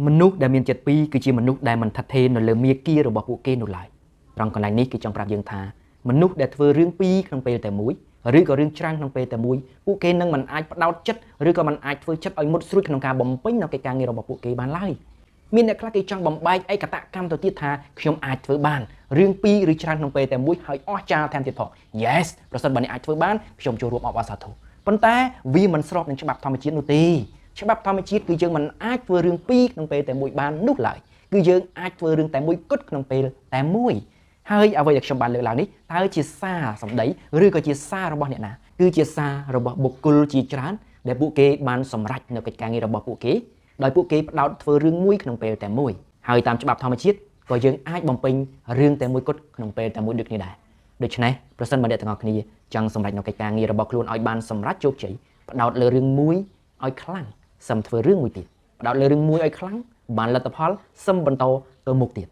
មនុស្សដែលមានចិត្តពីរគឺជាមនុស្សដែលមិនថិតថេរនៅលើមាគ៌ារបស់ពួកគេនោះឡើយត្រង់កន្លែងនេះគឺចង់ប្រាប់យើងថាមនុស្សដែលធ្វើរឿងពីរក្នុងពេលតែមួយឬក៏រឿងច្រើនក្នុងពេលតែមួយពួកគេនឹងមិនអាចផ្ដោតចិត្តឬក៏មិនអាចធ្វើចិត្តឲ្យមុតស្រួចក្នុងការបំពេញនៅកិច្ចការងាររបស់ពួកគេបានឡើយមានអ្នកខ្លះគេចង់បំបែកឯកតកម្មទៅទៀតថាខ្ញុំអាចធ្វើបានរឿងពីរឬច្រើនក្នុងពេលតែមួយហើយអស្ចារ្យថែមទៀតផង Yes ប្រសិនបើអ្នកអាចធ្វើបានខ្ញុំចូលរួមអបអរសាទរប៉ុន្តែវាមិនស្របនឹងច្បាប់ធម្មជាតិនោះទេច្បាប់ធម្មជាតិគឺយើងមិនអាចធ្វើរឿងពីរក្នុងពេលតែមួយបាននោះឡើយគឺយើងអាចធ្វើរឿងតែមួយគត់ក្នុងពេលតែមួយហើយអ្វីដែលខ្ញុំបានលើកឡើងនេះតើជាសារសម្ដីឬក៏ជាសាររបស់អ្នកណាគឺជាសាររបស់បុគ្គលជាច្រើនដែលពួកគេបានសម្រេចនៅកិច្ចការងាររបស់ពួកគេដោយពួកគេផ្ដោតធ្វើរឿងមួយក្នុងពេលតែមួយហើយតាមច្បាប់ធម្មជាតិក៏យើងអាចបំពេញរឿងតែមួយគត់ក្នុងពេលតែមួយដូចគ្នាដែរដូច្នេះប្រសិនបើអ្នកទាំងអស់គ្នាចង់សម្រេចនៅកិច្ចការងាររបស់ខ្លួនឲ្យបានសម្រេចជោគជ័យផ្ដោតលើរឿងមួយឲ្យខ្លាំងសឹមធ្វើរឿងមួយទៀតផ្ដោតលើរឿងមួយឲ្យខ្លាំងបានលទ្ធផលសឹមបន្តទៅមុខទៀត